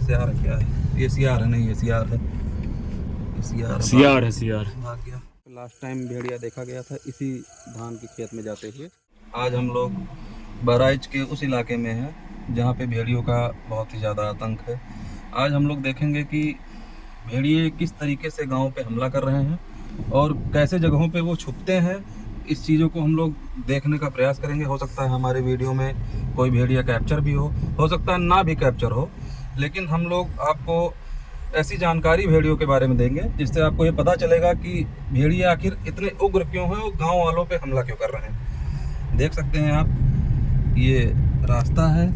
सियार है क्या है? ये सियार है, नहीं ये सियार है, ये सियार है। भाग गया। लास्ट टाइम भेड़िया देखा गया था इसी धान के खेत में जाते हुए। आज हम लोग बहराइच के उस इलाके में हैं जहाँ पे भेड़ियों का बहुत ही ज़्यादा आतंक है। आज हम लोग देखेंगे कि भेड़िए किस तरीके से गांव पे हमला कर रहे हैं और कैसे जगहों पे वो छुपते हैं। इस चीज़ों को हम लोग देखने का प्रयास करेंगे। हो सकता है हमारे वीडियो में कोई भेड़िया कैप्चर भी हो सकता है ना भी कैप्चर हो, लेकिन हम लोग आपको ऐसी जानकारी भेड़ियों के बारे में देंगे जिससे आपको ये पता चलेगा कि भेड़िया आखिर इतने उग्र क्यों हैं और गाँव वालों पर हमला क्यों कर रहे हैं। देख सकते हैं आप, ये रास्ता है,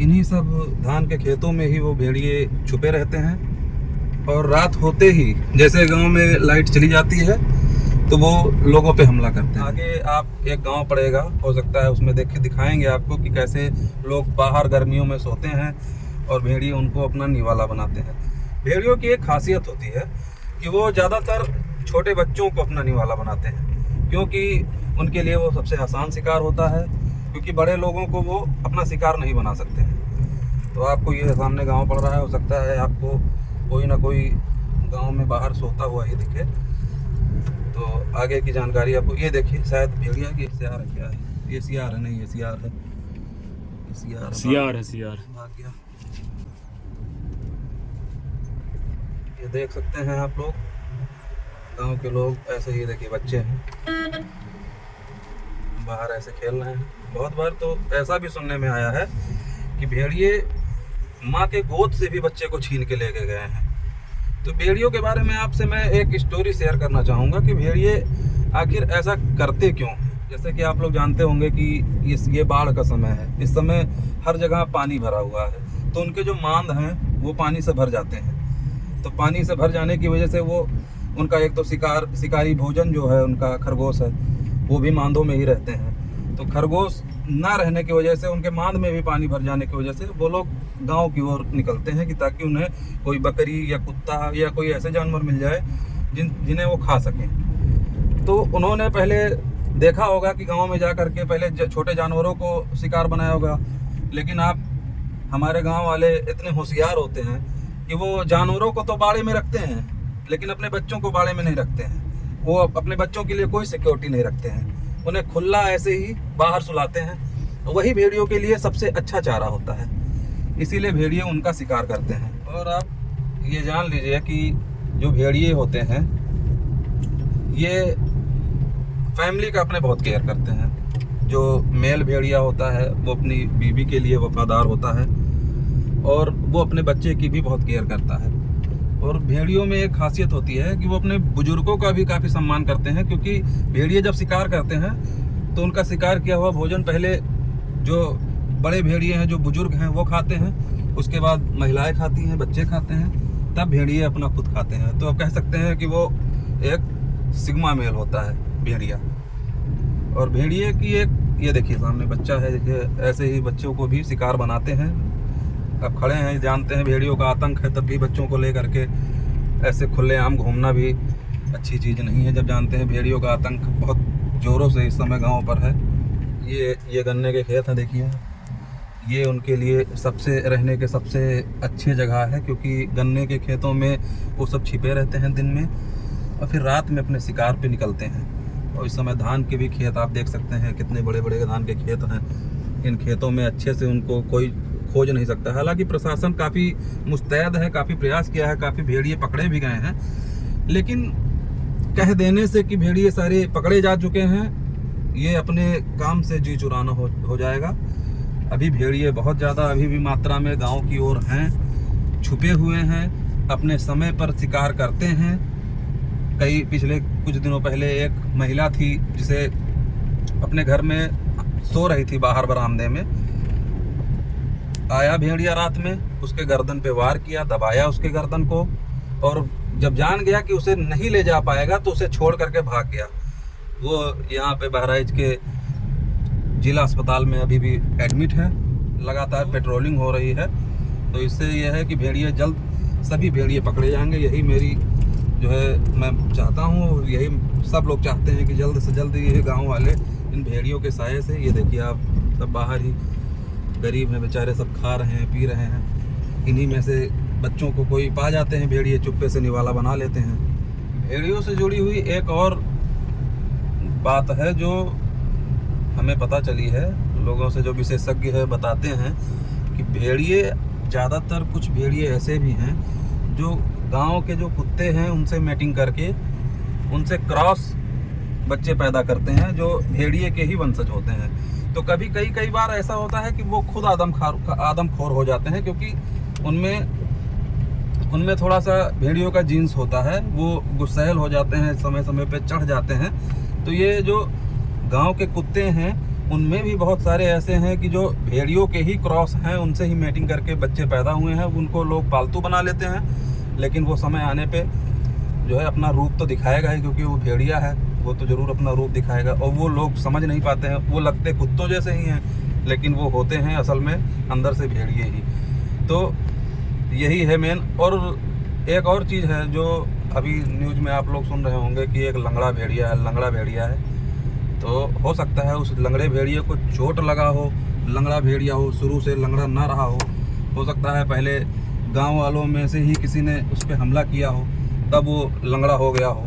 इन्हीं सब धान के खेतों में ही वो भेड़िए छुपे रहते हैं और रात होते ही जैसे गांव में लाइट चली जाती है तो वो लोगों पे हमला करते हैं। आगे आप एक गांव पड़ेगा, हो सकता है उसमें दिखाएंगे आपको कि कैसे लोग बाहर गर्मियों में सोते हैं और भेड़िए उनको अपना निवाला बनाते हैं। भेड़ियों की एक खासियत होती है कि वो ज़्यादातर छोटे बच्चों को अपना निवाला बनाते हैं, क्योंकि उनके लिए वो सबसे आसान शिकार होता है, क्योंकि बड़े लोगों को वो अपना शिकार नहीं बना सकते हैं। तो आपको ये सामने गांव पड़ रहा है, हो सकता है आपको कोई ना कोई गांव में बाहर सोता हुआ ही दिखे। तो आगे की जानकारी आपको, ये देखिए शायद भेड़िया की सियार है क्या है? ये सियार है, नहीं ये सियार है, ये सियार। भाग गया। ये देख सकते हैं आप लोग, गांव के लोग ऐसे ही, देखिए बच्चे हैं बाहर ऐसे खेल रहे हैं। बहुत बार तो ऐसा भी सुनने में आया है कि भेड़िए माँ के गोद से भी बच्चे को छीन के लेके गए हैं। तो भेड़ियों के बारे में आपसे मैं एक स्टोरी शेयर करना चाहूँगा कि भेड़िए आखिर ऐसा करते क्यों। जैसे कि आप लोग जानते होंगे कि ये बाढ़ का समय है, इस समय हर जगह पानी भरा हुआ है, तो उनके जो मांद हैं वो पानी से भर जाते हैं। तो पानी से भर जाने की वजह से वो उनका एक तो शिकारी भोजन जो है उनका खरगोश है, वो भी मांदों में ही रहते हैं। तो खरगोश ना रहने की वजह से, उनके मांद में भी पानी भर जाने की वजह से वो लोग गांव की ओर निकलते हैं कि ताकि उन्हें कोई बकरी या कुत्ता या कोई ऐसे जानवर मिल जाए जिन्हें वो खा सकें। तो उन्होंने पहले देखा होगा कि गांव में जा कर के पहले छोटे जानवरों को शिकार बनाया होगा, लेकिन आप हमारे गाँव वाले इतने होशियार होते हैं कि वो जानवरों को तो बाड़े में रखते हैं लेकिन अपने बच्चों को बाड़े में नहीं रखते हैं। वो अपने बच्चों के लिए कोई सिक्योरिटी नहीं रखते हैं, उन्हें खुला ऐसे ही बाहर सुलाते हैं। वही भेड़ियों के लिए सबसे अच्छा चारा होता है, इसीलिए भेड़िए उनका शिकार करते हैं। और आप ये जान लीजिए कि जो भेड़िए होते हैं ये फैमिली का अपने बहुत केयर करते हैं। जो मेल भेड़िया होता है वो अपनी बीवी के लिए वफादार होता है और वो अपने बच्चे की भी बहुत केयर करता है। और भेड़ियों में एक खासियत होती है कि वो अपने बुजुर्गों का भी काफ़ी सम्मान करते हैं, क्योंकि भेड़िए जब शिकार करते हैं तो उनका शिकार किया हुआ भोजन पहले जो बड़े भेड़िए हैं, जो बुजुर्ग हैं, वो खाते हैं, उसके बाद महिलाएं खाती हैं, बच्चे खाते हैं, तब भेड़िए अपना खुद खाते हैं। तो आप कह सकते हैं कि वो एक सिग्मा मेल होता है भेड़िया। और भेड़िए की एक, ये देखिए सामने बच्चा है, देखिए ऐसे ही बच्चों को भी शिकार बनाते हैं। अब खड़े हैं, जानते हैं भेड़ियों का आतंक है, तब भी बच्चों को लेकर के ऐसे खुलेआम घूमना भी अच्छी चीज़ नहीं है, जब जानते हैं भेड़ियों का आतंक बहुत ज़ोरों से इस समय गांव पर है। ये गन्ने के खेत हैं, देखिए ये उनके लिए सबसे रहने के सबसे अच्छे जगह है, क्योंकि गन्ने के खेतों में वो सब छिपे रहते हैं दिन में और फिर रात में अपने शिकार पे निकलते हैं। और इस समय धान के भी खेत आप देख सकते हैं, कितने बड़े बड़े धान के खेत हैं। इन खेतों में अच्छे से उनको कोई खोज नहीं सकता। हालांकि प्रशासन काफ़ी मुस्तैद है, काफ़ी प्रयास किया है, काफ़ी भेड़िए पकड़े भी गए हैं, लेकिन कह देने से कि भेड़िए सारे पकड़े जा चुके हैं, ये अपने काम से जी चुराना हो जाएगा। अभी भेड़िए बहुत ज़्यादा अभी भी मात्रा में गांव की ओर हैं, छुपे हुए हैं, अपने समय पर शिकार करते हैं। पिछले कुछ दिनों पहले एक महिला थी जिसे अपने घर में सो रही थी, बाहर बरामदे में आया भेड़िया रात में, उसके गर्दन पे वार किया, दबाया उसके गर्दन को, और जब जान गया कि उसे नहीं ले जा पाएगा तो उसे छोड़ करके भाग गया। वो यहाँ पे बहराइच के जिला अस्पताल में अभी भी एडमिट है। लगातार पेट्रोलिंग हो रही है, तो इससे यह है कि भेड़िए जल्द सभी भेड़िए पकड़े जाएंगे। यही मेरी जो है मैं चाहता हूँ, यही सब लोग चाहते हैं कि जल्द से जल्द ये गाँव वाले इन भेड़ियों के साये से, ये देखिए आप सब बाहर ही गरीब हैं बेचारे, सब खा रहे हैं, पी रहे हैं, इन्हीं में से बच्चों को कोई पा जाते हैं भेड़िए, चुप्पे से निवाला बना लेते हैं। भेड़ियों से जुड़ी हुई एक और बात है जो हमें पता चली है, लोगों से जो विशेषज्ञ है बताते हैं कि भेड़िए, ज़्यादातर कुछ भेड़िए ऐसे भी हैं जो गांव के जो कुत्ते हैं उनसे मैटिंग करके उनसे क्रॉस बच्चे पैदा करते हैं जो भेड़िए के ही वंशज होते हैं। तो कई बार ऐसा होता है कि वो खुद आदमखोर हो जाते हैं, क्योंकि उनमें थोड़ा सा भेड़ियों का जीन्स होता है, वो गुस्सैल हो जाते हैं, समय समय पे चढ़ जाते हैं। तो ये जो गांव के कुत्ते हैं उनमें भी बहुत सारे ऐसे हैं कि जो भेड़ियों के ही क्रॉस हैं, उनसे ही मैटिंग करके बच्चे पैदा हुए हैं। उनको लोग पालतू बना लेते हैं, लेकिन वो समय आने पे जो है अपना रूप तो दिखाएगा ही, क्योंकि वो भेड़िया है, वो तो ज़रूर अपना रूप दिखाएगा। और वो लोग समझ नहीं पाते हैं, वो लगते कुत्तों जैसे ही हैं लेकिन वो होते हैं असल में अंदर से भेड़िए ही। तो यही है मेन। और एक और चीज़ है जो अभी न्यूज़ में आप लोग सुन रहे होंगे कि एक लंगड़ा भेड़िया है। तो हो सकता है उस लंगड़े भेड़िए को चोट लगा हो, लंगड़ा भेड़िया हो, शुरू से लंगड़ा ना रहा हो सकता है पहले गांव वालों में से ही किसी ने उस पर हमला किया हो, तब वो लंगड़ा हो गया हो।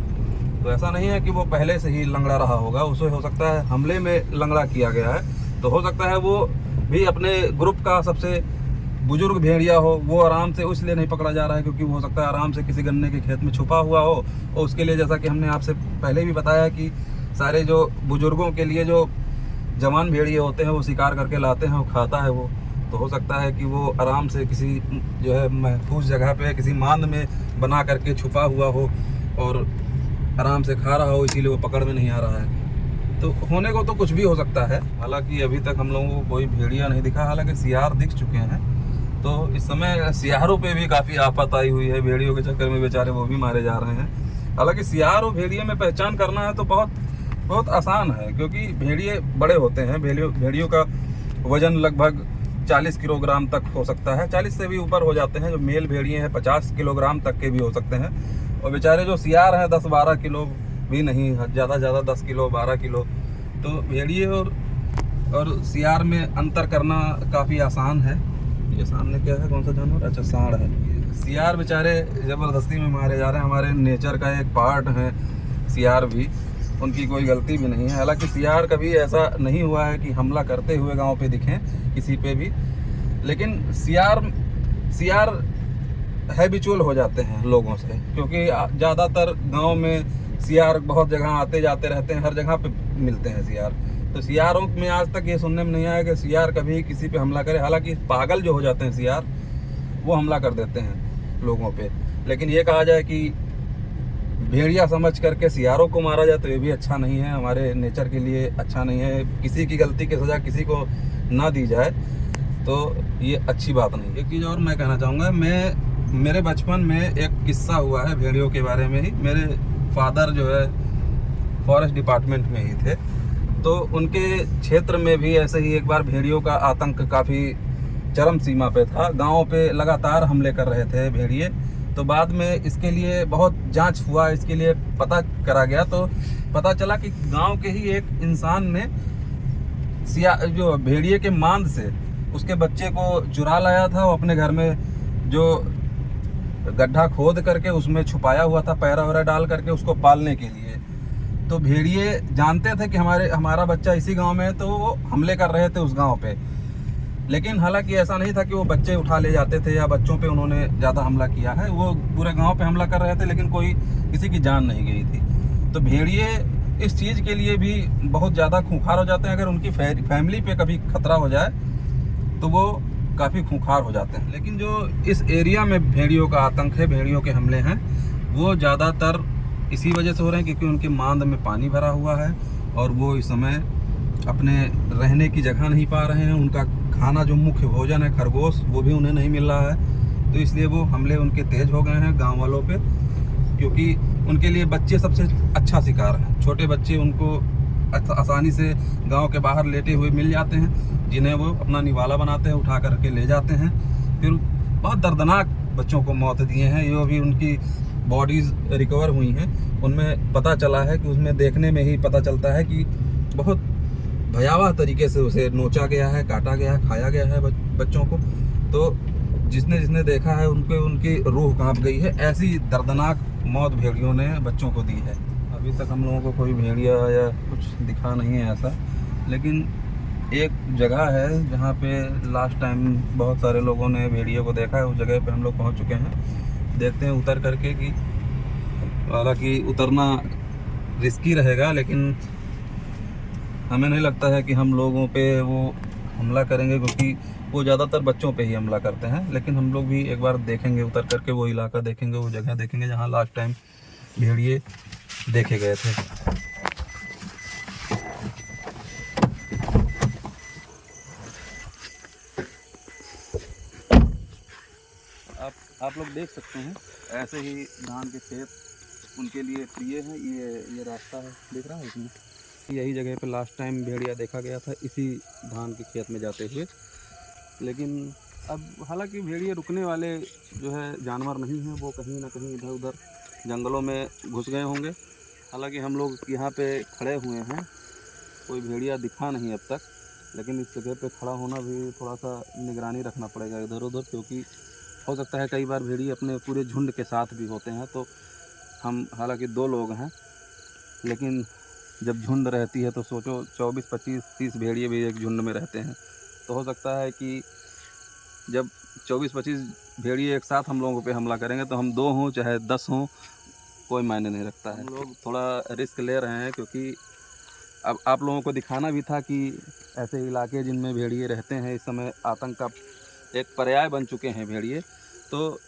तो ऐसा नहीं है कि वो पहले से ही लंगड़ा रहा होगा, उसे हो सकता है हमले में लंगड़ा किया गया है। तो हो सकता है वो भी अपने ग्रुप का सबसे बुजुर्ग भेड़िया हो, वो आराम से इसलिए नहीं पकड़ा जा रहा है क्योंकि वो हो सकता है आराम से किसी गन्ने के खेत में छुपा हुआ हो। और उसके लिए, जैसा कि हमने आपसे पहले भी बताया कि सारे जो बुजुर्गों के लिए जो जवान भेड़िए होते हैं वो शिकार करके लाते हैं, वो खाता है वो। तो हो सकता है कि वो आराम से किसी जो है महफूज जगह पे किसी मांद में बना करके छुपा हुआ हो और आराम से खा रहा हो, इसीलिए वो पकड़ में नहीं आ रहा है। तो होने को तो कुछ भी हो सकता है। हालांकि अभी तक हम लोगों को कोई भेड़िया नहीं दिखा, हालांकि सियार दिख चुके हैं। तो इस समय सियारों पे भी काफ़ी आफत आई हुई है, भेड़ियों के चक्कर में बेचारे वो भी मारे जा रहे हैं। हालांकि सियार और भेड़िए में पहचान करना है तो बहुत आसान है, क्योंकि भेड़िए बड़े होते हैं। भेड़ियों का वजन लगभग 40 किलोग्राम तक हो सकता है, 40 से भी ऊपर हो जाते हैं। जो मेल भेड़िए हैं 50 किलोग्राम तक के भी हो सकते हैं। और बेचारे जो सियार हैं 10-12 किलो भी नहीं, ज़्यादा 10 किलो 12 किलो। तो भेड़िए और सियार में अंतर करना काफ़ी आसान है। ये सामने क्या है, कौन सा जानवर? अच्छा, सांड है। सियार बेचारे ज़बरदस्ती में मारे जा रहे हैं, हमारे नेचर का एक पार्ट है सियार भी, उनकी कोई गलती भी नहीं है। हालांकि सियार कभी ऐसा नहीं हुआ है कि हमला करते हुए गांव पे दिखें किसी पे भी, लेकिन सियार हैबिचुअल हो जाते हैं लोगों से, क्योंकि ज़्यादातर गांव में सियार बहुत जगह आते जाते रहते हैं, हर जगह पे मिलते हैं सियार। तो सियारों में आज तक ये सुनने में नहीं आया कि सियार कभी किसी पे हमला करे। हालांकि पागल जो हो जाते हैं सियार, वो हमला कर देते हैं लोगों पे। लेकिन ये कहा जाए कि भेड़िया समझ करके सियारों को मारा जाए तो ये भी अच्छा नहीं है, हमारे नेचर के लिए अच्छा नहीं है। किसी की गलती की सज़ा किसी को ना दी जाए तो ये अच्छी बात नहीं। एक चीज़ और मैं कहना चाहूँगा, मेरे बचपन में एक किस्सा हुआ है भेड़ियों के बारे में ही। मेरे फादर जो है फॉरेस्ट डिपार्टमेंट में ही थे, तो उनके क्षेत्र में भी ऐसे ही एक बार भेड़ियों का आतंक काफ़ी चरम सीमा पे था। गाँव पे लगातार हमले कर रहे थे भेड़िए। तो बाद में इसके लिए बहुत जांच हुआ, इसके लिए पता करा गया, तो पता चला कि गांव के ही एक इंसान ने जो भेड़िए के मांद से उसके बच्चे को चुरा लाया था। वो अपने घर में जो गड्ढा खोद करके उसमें छुपाया हुआ था, पैरा वैरा डाल करके उसको पालने के लिए। तो भेड़िए जानते थे कि हमारा बच्चा इसी गांव में है, तो वो हमले कर रहे थे उस गांव पे। लेकिन हालांकि ऐसा नहीं था कि वो बच्चे उठा ले जाते थे या बच्चों पे उन्होंने ज़्यादा हमला किया है, वो पूरे गांव पे हमला कर रहे थे, लेकिन किसी की जान नहीं गई थी। तो भेड़िए इस चीज़ के लिए भी बहुत ज़्यादा खूंखार हो जाते हैं। अगर उनकी फैमिली पे कभी खतरा हो जाए तो वो काफ़ी खूंखार हो जाते हैं। लेकिन जो इस एरिया में भेड़ियों का आतंक है, भेड़ियों के हमले हैं, वो ज़्यादातर इसी वजह से हो रहे हैं क्योंकि उनके मांद में पानी भरा हुआ है और वो इस समय अपने रहने की जगह नहीं पा रहे हैं। उनका खाना जो मुख्य भोजन है खरगोश, वो भी उन्हें नहीं मिल रहा है। तो इसलिए वो हमले उनके तेज हो गए हैं गांव वालों पे, क्योंकि उनके लिए बच्चे सबसे अच्छा शिकार हैं। छोटे बच्चे उनको आसानी से गांव के बाहर लेटे हुए मिल जाते हैं, जिन्हें वो अपना निवाला बनाते हैं, उठा करके ले जाते हैं। फिर बहुत दर्दनाक बच्चों को मौत दिए हैं। जो भी उनकी बॉडीज़ रिकवर हुई हैं उनमें पता चला है कि उसमें देखने में ही पता चलता है कि बहुत भयावह तरीके से उसे नोचा गया है, काटा गया है, खाया गया है बच्चों को। तो जिसने जिसने देखा है उनकी रूह कांप गई है। ऐसी दर्दनाक मौत भेड़ियों ने बच्चों को दी है। अभी तक हम लोगों को कोई भेड़िया या कुछ दिखा नहीं है ऐसा, लेकिन एक जगह है जहाँ पे लास्ट टाइम बहुत सारे लोगों ने भेड़िए को देखा है। उस जगह पे हम लोग पहुँच चुके हैं। देखते हैं उतर करके कि, हालांकि उतरना रिस्की रहेगा, लेकिन हमें नहीं लगता है कि हम लोगों पे वो हमला करेंगे, क्योंकि वो ज़्यादातर बच्चों पे ही हमला करते हैं। लेकिन हम लोग भी एक बार देखेंगे, उतर करके वो इलाका देखेंगे, वो जगह देखेंगे जहाँ लास्ट टाइम भेड़िए देखे गए थे। आप लोग देख सकते हैं ऐसे ही धान के खेत उनके लिए प्रिय हैं। ये रास्ता है, देख रहा है इसमें, यही जगह पे लास्ट टाइम भेड़िया देखा गया था, इसी धान के खेत में जाते हुए। लेकिन अब हालांकि भेड़िए रुकने वाले जो है जानवर नहीं हैं, वो कहीं ना कहीं इधर उधर जंगलों में घुस गए होंगे। हालांकि हम लोग यहाँ पे खड़े हुए हैं, कोई भेड़िया दिखा नहीं अब तक, लेकिन इस जगह पे खड़ा होना भी थोड़ा सा निगरानी रखना पड़ेगा इधर उधर, क्योंकि हो सकता है कई बार भेड़िए अपने पूरे झुंड के साथ भी होते हैं। तो हम हालांकि 2 लोग हैं, लेकिन जब झुंड रहती है तो सोचो 24, 25, 30 भेड़िए भी एक झुंड में रहते हैं। तो हो सकता है कि जब 24, 25 भेड़िए एक साथ हम लोगों पे हमला करेंगे तो हम 2 हों चाहे 10 हों, कोई मायने नहीं रखता है। हम लोग थोड़ा रिस्क ले रहे हैं, क्योंकि अब आप लोगों को दिखाना भी था कि ऐसे इलाके जिनमें भेड़िए रहते हैं इस समय आतंक का एक पर्याय बन चुके हैं भेड़िए। तो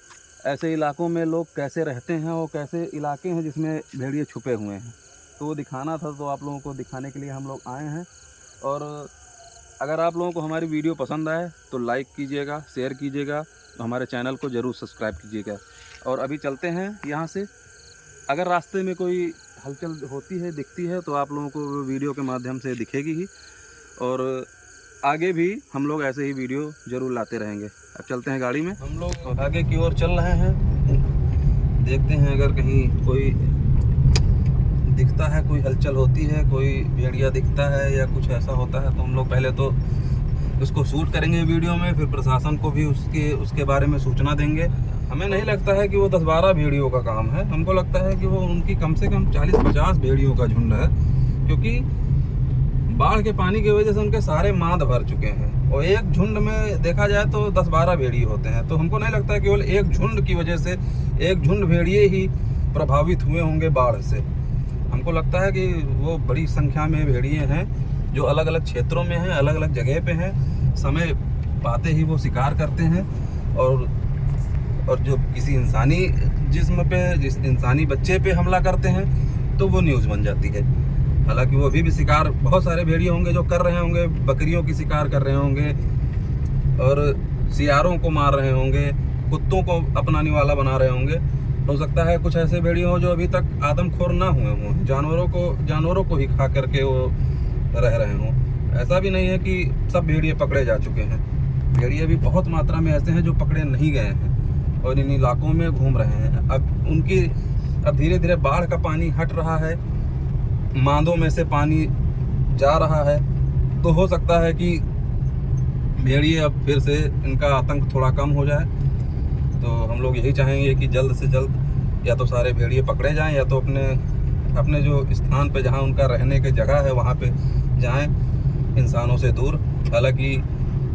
ऐसे इलाकों में लोग कैसे रहते हैं और कैसे इलाके हैं जिसमें भेड़िए छुपे हुए हैं, तो वो दिखाना था। तो आप लोगों को दिखाने के लिए हम लोग आए हैं। और अगर आप लोगों को हमारी वीडियो पसंद आए तो लाइक कीजिएगा, शेयर कीजिएगा, तो हमारे चैनल को ज़रूर सब्सक्राइब कीजिएगा। और अभी चलते हैं यहाँ से। अगर रास्ते में कोई हलचल होती है, दिखती है, तो आप लोगों को वीडियो के माध्यम से दिखेगी ही। और आगे भी हम लोग ऐसे ही वीडियो ज़रूर लाते रहेंगे। अब चलते हैं गाड़ी में, हम लोग आगे की ओर चल रहे हैं। देखते हैं अगर कहीं कोई दिखता है, कोई हलचल होती है, कोई भेड़िया दिखता है या कुछ ऐसा होता है, तो हम लोग पहले तो उसको शूट करेंगे वीडियो में, फिर प्रशासन को भी उसके बारे में सूचना देंगे। हमें नहीं लगता है कि वो 10-12 भेड़ियों का काम है, हमको लगता है कि वो उनकी कम से कम 40-50 भेड़ियों का झुंड है, क्योंकि बाढ़ के पानी की वजह से उनके सारे मांद भर चुके हैं। और एक झुंड में देखा जाए तो 10-12 भेड़िए होते हैं। तो हमको नहीं लगता है केवल एक झुंड की वजह से एक झुंड भेड़िए ही प्रभावित हुए होंगे बाढ़ से। हमको लगता है कि वो बड़ी संख्या में भेड़िए हैं जो अलग अलग क्षेत्रों में हैं, अलग अलग जगह पे हैं। समय पाते ही वो शिकार करते हैं, और जो किसी इंसानी जिस्म पे, जिस इंसानी बच्चे पे हमला करते हैं तो वो न्यूज़ बन जाती है। हालांकि वो अभी भी शिकार बहुत सारे भेड़िए होंगे जो कर रहे होंगे, बकरियों की शिकार कर रहे होंगे और सियारों को मार रहे होंगे, कुत्तों को अपना निवाला बना रहे होंगे। हो सकता है कुछ ऐसे भेड़िए हों जो अभी तक आदमखोर ना हुए हों, जानवरों को ही खा करके वो रह रहे हों। ऐसा भी नहीं है कि सब भेड़िए पकड़े जा चुके हैं। भेड़िए भी बहुत मात्रा में ऐसे हैं जो पकड़े नहीं गए हैं और इन इलाकों में घूम रहे हैं। अब धीरे धीरे बाढ़ का पानी हट रहा है, मांदों में से पानी जा रहा है, तो हो सकता है कि भेड़िए अब फिर से इनका आतंक थोड़ा कम हो जाए। तो हम लोग यही चाहेंगे कि जल्द से जल्द या तो सारे भेड़िए पकड़े जाएं, या तो अपने जो स्थान पे जहां उनका रहने की जगह है वहां पे जाएं, इंसानों से दूर। हालांकि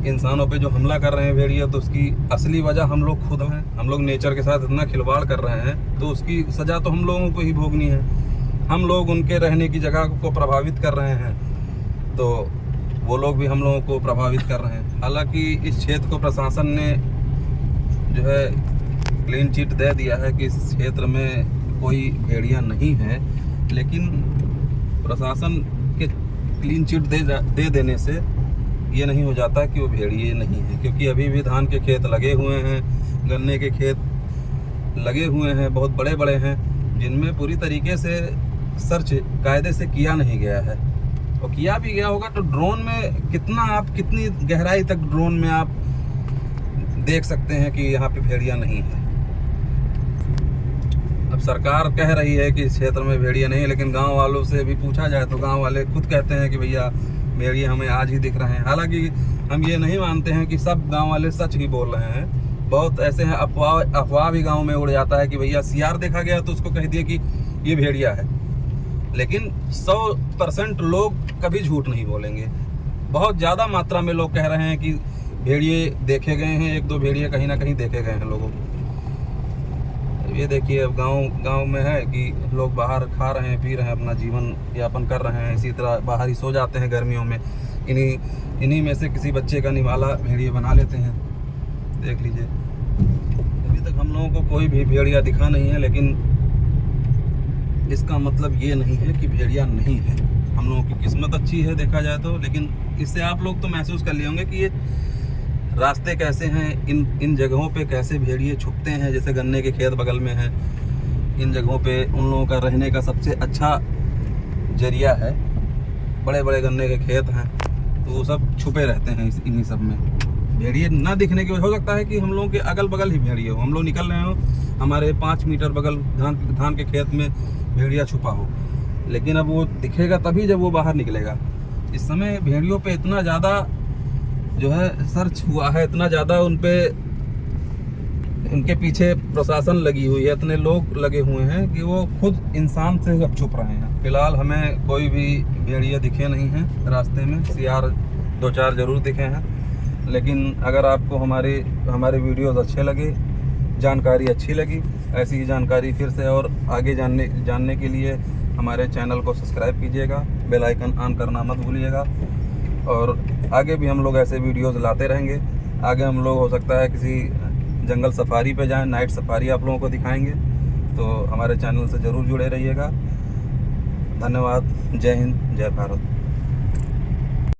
इंसानों पे जो हमला कर रहे हैं भेड़िए, तो उसकी असली वजह हम लोग खुद हैं। हम लोग नेचर के साथ इतना खिलवाड़ कर रहे हैं, तो उसकी सज़ा तो हम लोगों को ही भोगनी है। हम लोग उनके रहने की जगह को प्रभावित कर रहे हैं, तो वो लोग भी हम लोगों को प्रभावित कर रहे हैं। हालांकि इस क्षेत्र को प्रशासन ने जो है क्लीन चिट दे दिया है कि इस क्षेत्र में कोई भेड़िया नहीं है, लेकिन प्रशासन के क्लीन चिट दे देने से ये नहीं हो जाता कि वो भेड़िए नहीं है, क्योंकि अभी भी धान के खेत लगे हुए हैं, गन्ने के खेत लगे हुए हैं, बहुत बड़े बड़े हैं, जिनमें पूरी तरीके से सर्च कायदे से किया नहीं गया है। और किया भी गया होगा तो ड्रोन में कितनी गहराई तक ड्रोन में आप देख सकते हैं कि यहाँ पे भेड़िया नहीं है। अब सरकार कह रही है कि इस क्षेत्र में भेड़िया नहीं है, लेकिन गांव वालों से भी पूछा जाए तो गांव वाले खुद कहते हैं कि भैया भेड़िया हमें आज ही दिख रहे हैं। हालांकि हम ये नहीं मानते हैं कि सब गांव वाले सच ही बोल रहे हैं, बहुत ऐसे हैं, अफवाह भी गांव में उड़ जाता है कि भैया सियार देखा गया तो उसको कह दिया कि ये भेड़िया है। लेकिन 100% लोग कभी झूठ नहीं बोलेंगे। बहुत ज़्यादा मात्रा में लोग कह रहे हैं कि भेड़िए देखे गए हैं, 1-2 भेड़िए कहीं ना कहीं देखे गए हैं लोगों को। ये देखिए अब गांव में है कि लोग बाहर खा रहे हैं, पी रहे हैं, अपना जीवन यापन कर रहे हैं। इसी तरह बाहर ही सो जाते हैं गर्मियों में। इन्हीं में से किसी बच्चे का निवाला भेड़िए बना लेते हैं। देख लीजिए, अभी तक हम लोगों को कोई भी भेड़िया दिखा नहीं है, लेकिन इसका मतलब ये नहीं है कि भेड़िया नहीं है। हम लोगों की किस्मत अच्छी है देखा जाए तो। लेकिन इससे आप लोग तो महसूस कर लिए होंगे कि ये रास्ते कैसे हैं, इन जगहों पे कैसे भेड़िए छुपते हैं। जैसे गन्ने के खेत बगल में हैं, इन जगहों पे उन लोगों का रहने का सबसे अच्छा जरिया है। बड़े बड़े गन्ने के खेत हैं तो वो सब छुपे रहते हैं इन्हीं सब में। भेड़िए ना दिखने की वजह हो सकता है कि हम लोगों के अगल बगल ही भेड़िए हो, हम लोग निकल रहे हो, हमारे 5 मीटर बगल धान के खेत में भेड़िया छुपा हो। लेकिन अब वो दिखेगा तभी जब वो बाहर निकलेगा। इस समय भेड़ियों पे इतना ज़्यादा जो है सर्च हुआ है, इतना ज़्यादा उनके पीछे प्रशासन लगी हुई है, इतने लोग लगे हुए हैं कि वो खुद इंसान से अब छुप रहे हैं। फिलहाल हमें कोई भी भेड़िया दिखे नहीं हैं रास्ते में। सियार 2-4 जरूर दिखे हैं। लेकिन अगर आपको हमारे वीडियोस अच्छे लगे, जानकारी अच्छी लगी, ऐसी ही जानकारी फिर से और आगे जानने के लिए हमारे चैनल को सब्सक्राइब कीजिएगा, बेल आइकन ऑन करना मत भूलिएगा। और आगे भी हम लोग ऐसे वीडियोस लाते रहेंगे। आगे हम लोग हो सकता है किसी जंगल सफारी पे जाएं, नाइट सफारी आप लोगों को दिखाएंगे। तो हमारे चैनल से ज़रूर जुड़े रहिएगा। धन्यवाद। जय हिंद, जय भारत।